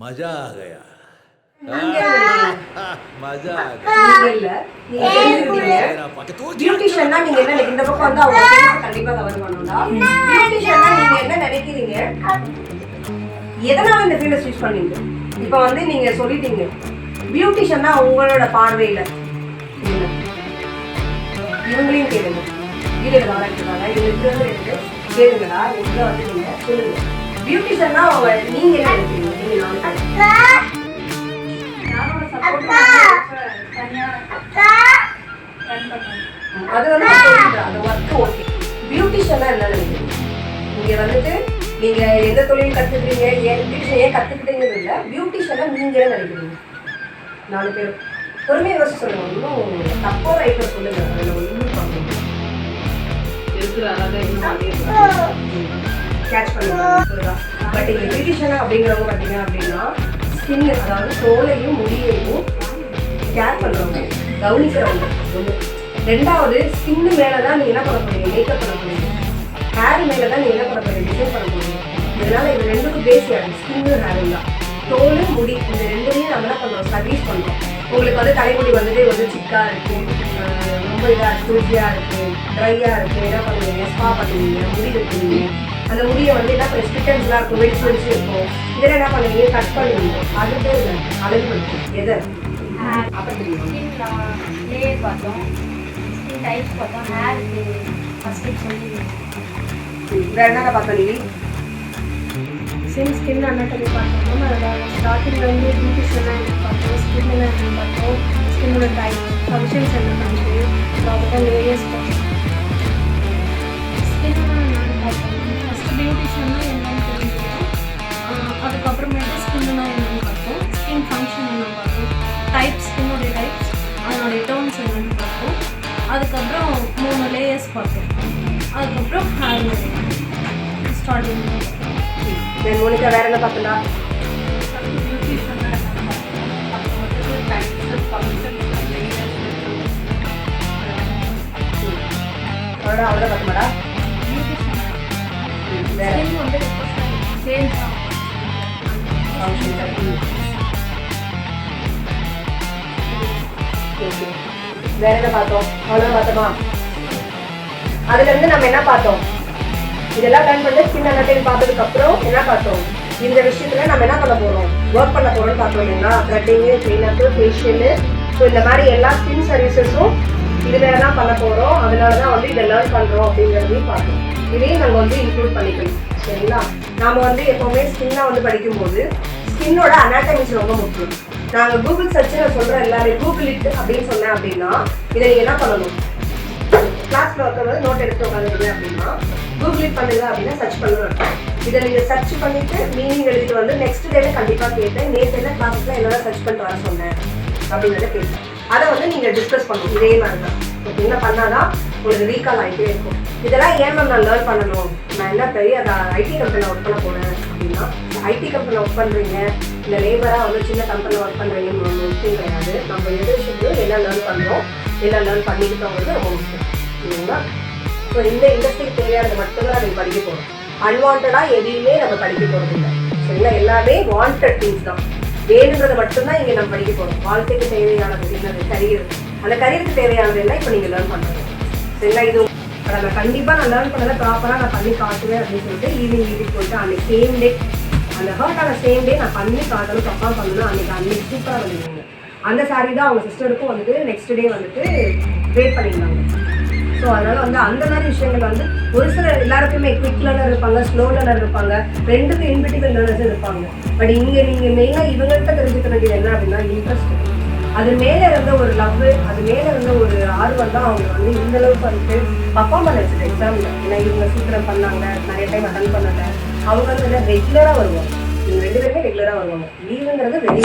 मजा आ गया मजा आ நீங்க இல்ல நீங்க பியூட்டிஷியன்னா நீங்க என்ன நினைக்கிறீங்க? இந்த பக்கம் வந்து அவங்க ஃபேஸ் கண்டிப்பா கவர் பண்ணணும்டா. பியூட்டிஷியன்னா நீங்க என்ன நினைக்கிறீங்க? எதனால இந்த ஃபீல்ட ஸ்விட்ச் பண்ணீங்க? இப்போ வந்து நீங்க சொல்லிட்டீங்க பியூட்டிஷியன்னா உங்களோட பார்வையில இவங்களையும் கேளுங்க. வீடியோ கவரா கேட்பாங்க இவங்களுக்கு வந்து கேளுங்கடா. எங்க வந்து நீங்க சொல்லுங்க பியூட்டிஷியன்னா அவங்க நீங்க என்ன நினைக்கிறீங்க? நீங்க அது வந்து அந்த ஒர்க் ஓகே. பியூட்டிஷியனா என்ன நினைக்கிறீங்க? நீங்க வந்துட்டு நீங்க எந்த தொழில் கத்துக்கிறீங்க, பியூட்டிஷியன் ஏன் கத்துக்கிட்டீங்கிறது இல்ல, பியூட்டிஷியனா நீங்க என்ன நினைக்கிறீங்க? 4 பேர் பொறுமையை யோசிச்சு சொல்லுங்க. இன்னும் தப்போ ரைட்டோ சொல்லுங்க. அதுல ஒன்றும் பண்ணுங்க இருக்கிற அழகா கேட்ச் பண்ணுங்க. பட் இங்க பியூட்டிஷியனா அப்படிங்கிறவங்க பார்த்தீங்க அப்படின்னா ஸ்கின், அதாவது தோலையும் முடியையும் கேர் பண்ணுறவங்க, கவனிக்கிறவங்க ஒன்று. ரெண்டாவது ஸ்கின்னு மேலே தான் நீங்கள் என்ன பண்ண போறீங்க, மேக்கப் பண்ண போறீங்க. ஹேர் மேலே தான் நீங்கள் என்ன பண்ண போறீங்க, டிசைன் பண்ண போறீங்க. இதனால இது ரெண்டுக்கும் பேசியாது ஸ்கின்னு ஹேரும் தான். தோல் முடி இந்த ரெண்டுமே நம்ம என்ன பண்ணுறோம், சர்வீஸ் பண்ணுறோம். உங்களுக்கு வந்து தலைமுடி வந்து சிக்கா இருக்கு, ரொம்ப இதாக தூசியாக இருக்கு, ட்ரையாக இருக்கு, என்ன பண்ணுவீங்க, ஸ்பா பண்ணுவீங்க, முடி வைக்கிறீங்க. அந்த முடியை வந்து என்ன பண்ண ஸ்பிட்டன்ஸ்லாம் இருக்கும், வெடிச்சு வெடிச்சு இருக்கும். இதெல்லாம் என்ன பண்ணுவீங்க, கட் பண்ணுவீங்க. அது பேர் அழகுபடுத்து. எதை அப்புறம் லேயர் பார்த்தோம், ஸ்கின் டைப்ஸ் பார்த்தோம், ஹேருக்கு ஃபர்ஸ்ட் சொல்லி வேறு என்ன பார்த்தோம்? நீ ஸ்கின் அனாட்டமி பார்த்தோம். அதில் ஸ்டார்டிங்கில் வந்து பியூட்டிஷியனாக என்ன பார்த்தோம், ஸ்கின் என்ன பார்த்தோம், ஸ்கின்னோட டைப் ஃபங்க்ஷன்ஸ் என்ன பண்ணுறது, அதுதான் லேயர்ஸ் பார்த்தோம். ஸ்கின் என்னென்னு பார்த்தோம். ஃபஸ்ட்டு பியூட்டிஷியன்னா என்னென்னு தெரிஞ்சுக்கணும். அதுக்கப்புறமேட்டு ஸ்கின்னா என்னென்னு பார்த்தோம், ஸ்கின் ஃபங்க்ஷன் என்ன பார்த்தோம், டைப் ஸ்கின்னோடைய டைப்ஸ், அதனுடைய டோன்ஸ் என்னென்னு பார்த்தோம். அதுக்கப்புறம் 3 லேயர்ஸ் பார்த்தோம். அதுக்கப்புறம் ஹேர் ஸ்டார்டிங் மோனிகா வேற என்ன பார்த்தா? அவ்வளோ பார்க்க மாட்டா. வேற என்ன பார்த்தோம்? அவ்வளோ பார்த்தோமா? அதுல இருந்து நம்ம என்ன பார்த்தோம்? இதெல்லாம் லேர்ன் பண்ணி ஸ்கின் அனாட்டமி பார்த்ததுக்கு அப்புறம் என்ன பார்த்தோம்? இந்த விஷயத்துல நம்ம என்ன பண்ண போறோம், ஒர்க் பண்ண போறோம்னு பார்த்தோம் இல்லைங்களா? த்ரெட்டிங்கு, கிளீனப்பு, ஃபேஷியலு, ஸோ இந்த மாதிரி எல்லா ஸ்கின் சர்வீசஸும் இதுல தான் பண்ண போறோம். அதனாலதான் வந்து இதை லேர்ன் பண்றோம் அப்படிங்கிறதையும் பார்த்தோம். இதையும் நாங்கள் வந்து இன்க்ளூட் பண்ணிக்கணும். சரிங்களா? நாம வந்து எப்பவுமே ஸ்கின்னா வந்து படிக்கும்போது ஸ்கின்னோட அனாட்டமிஸ் ரொம்ப முக்கியம். நாங்கள் கூகுள் சர்ச் நான் சொல்றேன் எல்லாமே கூகுள் இட் அப்படின்னு சொன்னேன் அப்படின்னா இதை நீங்க என்ன பண்ணணும், கிளாஸ்ல உட்காந்து நோட் எடுத்து உட்காந்துருங்க அப்படின்னா கூகுள் இட் பண்ணுங்க அப்படின்னா சர்ச் பண்ணணும். இதை நீங்க சர்ச் பண்ணிட்டு மீனிங் எழுதிட்டு வந்து நெக்ஸ்ட் டேல கண்டிப்பா கேட்டேன், நேற்று என்ன கிளாஸ்ல என்னோட சர்ச் பண்ணிட்டு வர சொன்னேன் அப்படிங்கிறத கேட்டேன். அதை வந்து நீங்க டிஸ்கஸ் பண்ணணும். இதே மாதிரி தான் ஓகேங்களா? பண்ணாதான் உங்களுக்கு ரீகால் ஆகிட்டே இருக்கும். இதெல்லாம் ஏன் மேம் நான் லேர்ன் பண்ணணும், நான் என்ன பெரிய ஐடி கம்பெனியில் ஒர்க் பண்ண போனேன் அப்படின்னா, ஐடி கம்பெனியில் ஒர்க் பண்ணுறீங்க இல்லை லேபராக வந்து சின்ன கம்பெனியில் ஒர்க் பண்ணுறீங்கன்னு ஒன்று முக்கியம் கிடையாது. நம்ம எது விஷயத்தையும் என்ன லேர்ன் பண்ணுறோம், என்ன லேர்ன் பண்ணிக்கிட்டோங்கிறது ரொம்ப முக்கியம். இல்லைங்களா? ஸோ இந்த இண்டஸ்ட்ரிக்கு தேவையானது மட்டும்தான் நம்ம படிக்க போகிறோம். அன்வான்டாக எதையுமே நம்ம படிக்க போகிறது இல்லை. சரிங்களா? எல்லாமே வாண்டட் திங்ஸ் தான். வேணுங்கிறத மட்டும்தான் இங்கே நம்ம படிக்க போகிறோம். வாழ்க்கைக்கு தேவையானது என்னது, கரியர். அந்த கரியருக்கு தேவையானது எல்லாம் இப்போ நீங்கள் லேர்ன் பண்ணுறது. சரிங்களா? இது நம்ம கண்டிப்பாக நான் லேர்ன் பண்ணதை ப்ராப்பராக நான் பண்ணி காட்டுவேன் அப்படின்னு சொல்லிட்டு ஈவினிங் வீட்டுக்கு போயிட்டு அன்னைக்கு சேம் டே அந்த ஹர்ட்டான சேம் டே நான் பண்ணி காட்டணும், தப்பாக பண்ணணும். அன்னைக்கு சூப்பராக பண்ணிடுவாங்க. அந்த சாரி தான் அவங்க சிஸ்டருக்கும் வந்துட்டு நெக்ஸ்ட் டே வந்துட்டு க்ரியேட் பண்ணியிருந்தாங்க. ஸோ அதனால் வந்து அந்த மாதிரி விஷயங்கள் வந்து ஒரு சில எல்லாருக்குமே குவிக் லேர்னர் இருப்பாங்க, ஸ்லோ லேர்னர் இருப்பாங்க, ரெண்டுக்கும் இன்பிட்டிவல் லேர்னர்ஸ் இருப்பாங்க. பட் இங்கே நீங்கள் மெயினாக இவங்கள்ட்ட தெரிஞ்சுக்க வேண்டியது என்ன அப்படின்னா இன்ட்ரெஸ்ட். அது மேலே இருந்த ஒரு லவ், அது மேலே இருந்த ஒரு ஆர்வம் தான் அவங்க வந்து இந்த அளவுக்கு வந்துட்டு பர்ஃபார்ம் பண்ண வச்சுது எக்ஸாமில். ஏன்னா இவங்க சீக்கிரம் பண்ணாங்க, நிறைய டைம் அட்டன் பண்ணல. அவங்க வந்து ரெகுலராக வருவாங்க. இவங்க 2 பேருமே ரெகுலராக வருவாங்க. லீவுங்கிறது வெளியே